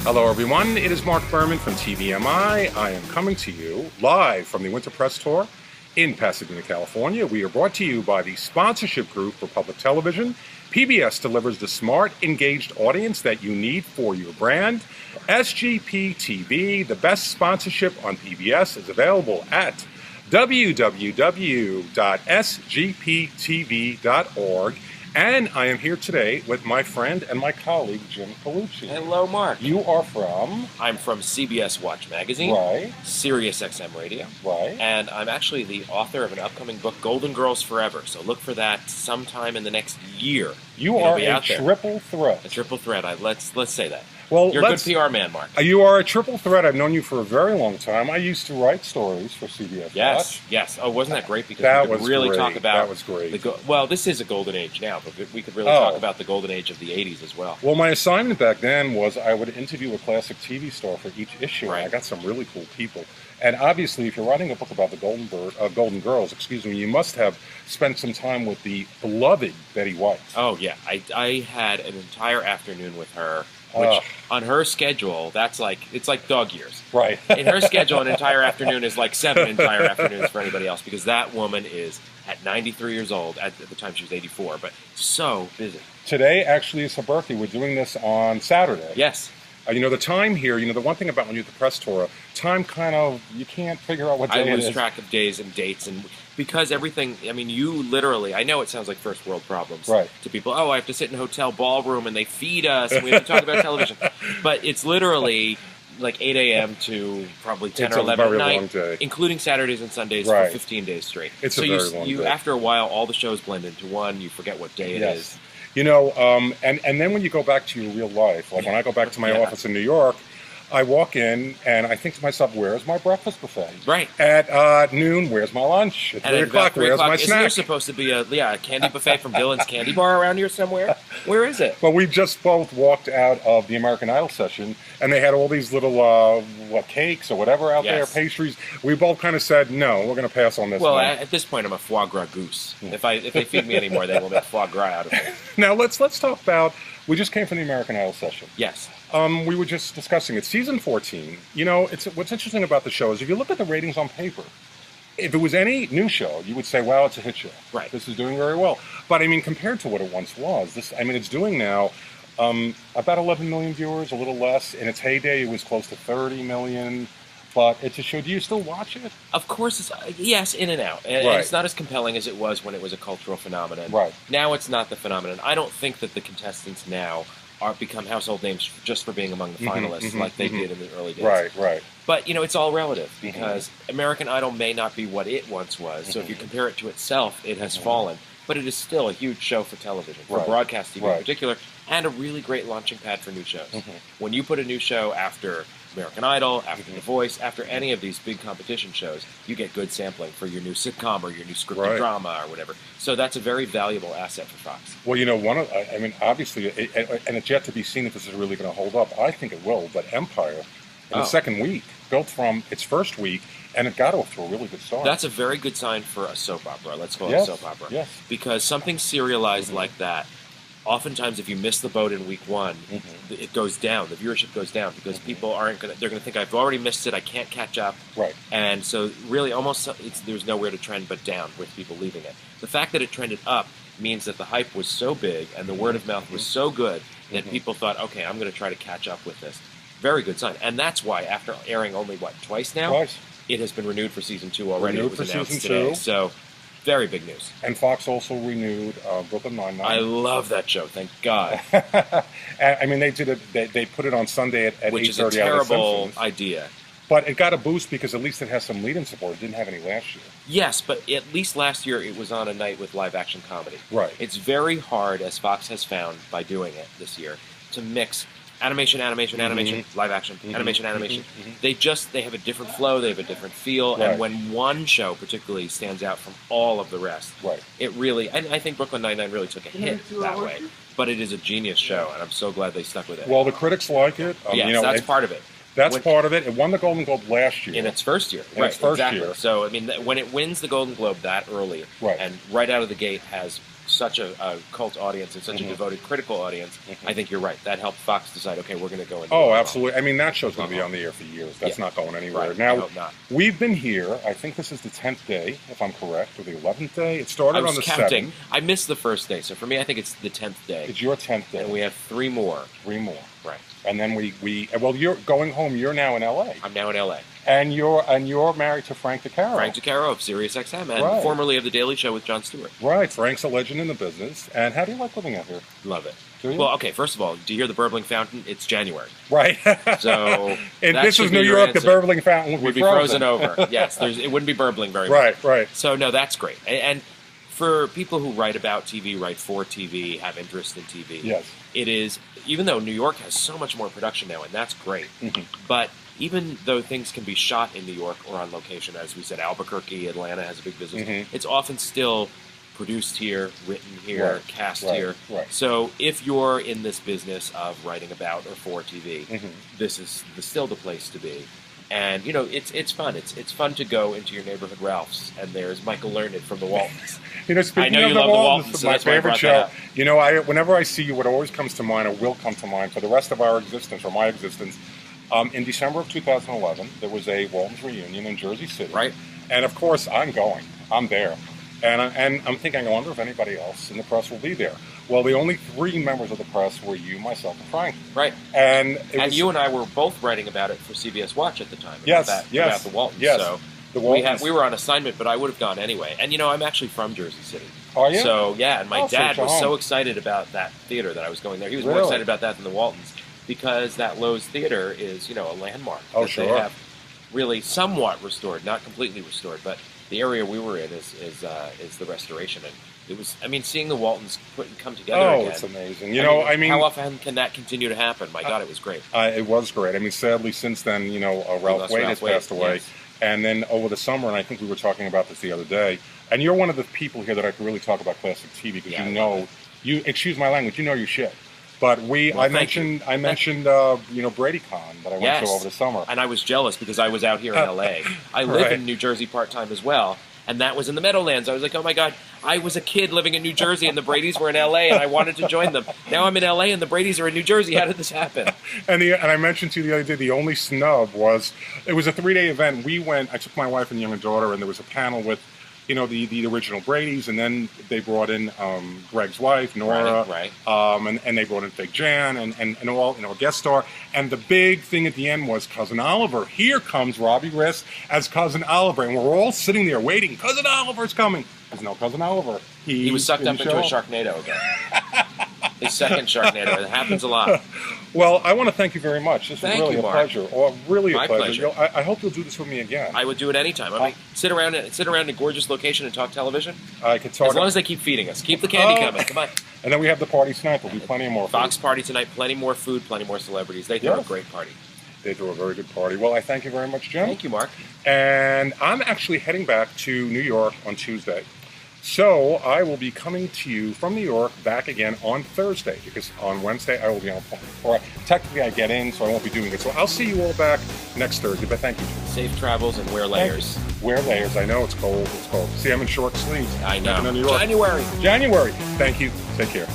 Hello, everyone. It is Mark Berman from TVMI. I am coming to you live from the Winter Press Tour in Pasadena, California. We are brought to you by the Sponsorship Group for Public Television. PBS delivers the smart, engaged audience that you need for your brand. SGP TV, the best sponsorship on PBS, is available at www.sgptv.org. And I am here today with my friend and my colleague, Jim Colucci. Hello, Mark. You are from? I'm from CBS Watch magazine. Right. SiriusXM radio. Right. And I'm actually the author of an upcoming book, Golden Girls Forever. So look for that sometime in the next year. You are a triple threat. A triple threat. Let's say that. Well, you're a good PR man, Mark. You are a triple threat. I've known you for a very long time. I used to write stories for CBS Watch. Yes. Oh, wasn't that great? Because that we could really talk about... That was great. Well, this is a golden age now, but we could really talk about the golden age of the 80s as well. Well, my assignment back then was I would interview a classic TV star for each issue, right. And I got some really cool people. And obviously, if you're writing a book about the Golden Girls, you must have spent some time with the beloved Betty White. Oh, yeah. I had an entire afternoon with her. Which, on her schedule, it's like dog years. Right. In her schedule, an entire afternoon is like 7 entire afternoons for anybody else, because that woman is at 93 years old. At the time, she was 84, but so busy. Today, actually, is her birthday. We're doing this on Saturday. Yes. The time here, the one thing about when you're at the press tour, time you can't figure out what day it is. I lose track of days and dates, and because everything, you literally, I know it sounds like first world problems to people. Oh, I have to sit in a hotel ballroom and they feed us and we have to talk about television. But it's literally like 8 a.m. to probably 10 or 11 at night, including Saturdays and Sundays for 15 days straight. It's a very long day. After a while, all the shows blend into one. You forget what day it is. And then when you go back to your real life, like when I go back to my office in New York, I walk in and I think to myself, where's my breakfast buffet? Right. At noon, where's my lunch? At 3 o'clock, where's my snack? Isn't there supposed to be a candy buffet from Dylan's Candy Bar around here somewhere? Where is it? Well, we just both walked out of the American Idol session, and they had all these little, cakes or whatever out there, pastries. We both kind of said, no, we're going to pass on this one. Well, at this point, I'm a foie gras goose. If they feed me anymore, they will make foie gras out of me. Now, let's talk about, we just came from the American Idol session. Yes. We were just discussing it. Season 14, what's interesting about the show is if you look at the ratings on paper, if it was any new show, you would say, wow, it's a hit show. Right. This is doing very well. But, compared to what it once was, it's doing now about 11 million viewers, a little less. In its heyday, it was close to 30 million. But it's a show. Do you still watch it? Of course, yes, in and out. And it's not as compelling as it was when it was a cultural phenomenon. Right. Now it's not the phenomenon. I don't think that the contestants now become household names just for being among the finalists like they did in the early days. Right. But, it's all relative because American Idol may not be what it once was. So if you compare it to itself, it has fallen. But it is still a huge show for television, for broadcast TV in particular, and a really great launching pad for new shows. When you put a new show after American Idol, after The Voice, after any of these big competition shows, you get good sampling for your new sitcom or your new scripted drama or whatever. So that's a very valuable asset for Fox. Well, obviously, and it's yet to be seen if this is really going to hold up. I think it will, but Empire, in the second week, built from its first week, and it got off to a really good start. That's a very good sign for a soap opera. Let's call it a soap opera. Yes. Because something serialized like that, oftentimes if you miss the boat in week one, it goes down. The viewership goes down because people they're going to think, I've already missed it, I can't catch up. Right. And so really there's nowhere to trend but down with people leaving it. The fact that it trended up means that the hype was so big and the word of mouth was so good that people thought, okay, I'm going to try to catch up with this. Very good sign. And that's why after airing only, twice now? Twice. It has been renewed for season 2 already. Renewed it was for announced season today. 2. So, very big news. And Fox also renewed Brooklyn Nine-Nine. I love that show. Thank God. They did it. They put it on Sunday at 8:30. Which is a terrible idea. But it got a boost because at least it has some lead-in support. It didn't have any last year. Yes, but at least last year it was on a night with live-action comedy. Right. It's very hard, as Fox has found by doing it this year, to mix animation, live action, animation. They have a different flow, they have a different feel, and when one show particularly stands out from all of the rest, it really, and I think Brooklyn Nine-Nine really took a hit that way, but it is a genius show, and I'm so glad they stuck with it. Well, the critics like it. That's part of it. That's part of it. It won the Golden Globe last year. In its first year. Its first year. So, when it wins the Golden Globe that early, and right out of the gate has such a cult audience and such a devoted critical audience, I think you're right. That helped Fox decide, okay, we're going to go into Oh, absolutely. I mean, that show's going to be on the air for years. That's not going anywhere. Right. Now, I hope not. we've been here, I think this is the 10th day, if I'm correct, or the 11th day. It started on the counting. 7th. I missed the first day, so for me, I think it's the 10th day. It's your 10th day. And we have 3 more. 3 more. Right. And then well, you're going home. You're now in L.A. I'm now in L.A. And you're married to Frank DeCaro. Frank DeCaro of SiriusXM and formerly of The Daily Show with Jon Stewart. Right. Frank's a legend in the business. And how do you like living out here? Love it. Do you? Well, okay, first of all, do you hear the burbling fountain? It's January. Right. So and this is New York, the burbling fountain would be frozen over. Yes, it wouldn't be burbling very much. Right. So, no, that's great. And for people who write about TV, write for TV, have interest in TV, it is, even though New York has so much more production now, and that's great, but even though things can be shot in New York or on location, as we said, Albuquerque, Atlanta has a big business, it's often still produced here, written here, cast here. So if you're in this business of writing about or for TV, this is still the place to be. And, you know, it's fun. It's fun to go into your neighborhood Ralph's, and there's Michael Learned from the Waltons. You know, speaking I know of you the love the Waltons, Waltons, so my that's why I favorite brought show. that up. You know, whenever I see you, what always comes to mind, or will come to mind for the rest of our existence, or my existence, in December of 2011, there was a Waltons reunion in Jersey City. Right. And, of course, I'm going. I'm there. And I'm thinking, I wonder if anybody else in the press will be there. Well, the only 3 members of the press were you, myself, and Frank. Right. And you and I were both writing about it for CBS Watch at the time. Yes. About the Waltons. Yes. So the Waltons. we were on assignment, but I would have gone anyway. And, you know, I'm actually from Jersey City. Oh, yeah? So, yeah, and my dad was home. so excited about that theater that I was going there. He was more Really? excited about that than the Waltons, because that Lowe's Theater is, you know, a landmark. Oh, that sure. They have really somewhat restored, not completely restored, but the area we were in is the restoration. And it was, I mean, seeing the Waltons come together again. Oh, it's amazing. You know, I mean, how often can that continue to happen? My God, it was great. It was great. I mean, sadly, since then, you know, Ralph Waite has passed away. Yes. And then over the summer, and I think we were talking about this the other day, and you're one of the people here that I can really talk about classic TV, because you excuse my language, you know your shit. But I mentioned you know, BradyCon that I went to over the summer. And I was jealous because I was out here in L.A. I live in New Jersey part-time as well, and that was in the Meadowlands. I was like, oh my God, I was a kid living in New Jersey and the Bradys were in L.A. and I wanted to join them. Now I'm in L.A. and the Bradys are in New Jersey. How did this happen? And I mentioned to you the other day, the only snub was, it was a 3-day event. I took my wife and younger daughter, and there was a panel with, you know, the original Bradys, and then they brought in Greg's wife, Nora, and they brought in Fake Jan, and all, you know, a guest star. And the big thing at the end was Cousin Oliver. Here comes Robbie Riss as Cousin Oliver, and we're all sitting there waiting. Cousin Oliver's coming. There's no Cousin Oliver. He was sucked up into a Sharknado again. His second Sharknado. It happens a lot. Well, I want to thank you very much. This was really a pleasure. Really My a pleasure. I hope you'll do this with me again. I would do it anytime. I mean, sit around in a gorgeous location and talk television. I could talk. As long as they keep feeding us. Keep the candy coming. Come on. And then we have the party tonight. There'll be plenty more food. Fox party tonight. Plenty more food. Plenty more celebrities. They throw a great party. They throw a very good party. Well, I thank you very much, Jim. Thank you, Mark. And I'm actually heading back to New York on Tuesday. So I will be coming to you from New York back again on Thursday, because on Wednesday I will be on a plane. Or technically I get in, so I won't be doing it. So I'll see you all back next Thursday, but thank you. Safe travels and wear layers. Wear layers. I know it's cold. It's cold. See, I'm in short sleeves. I know. New York. January. Thank you. Take care.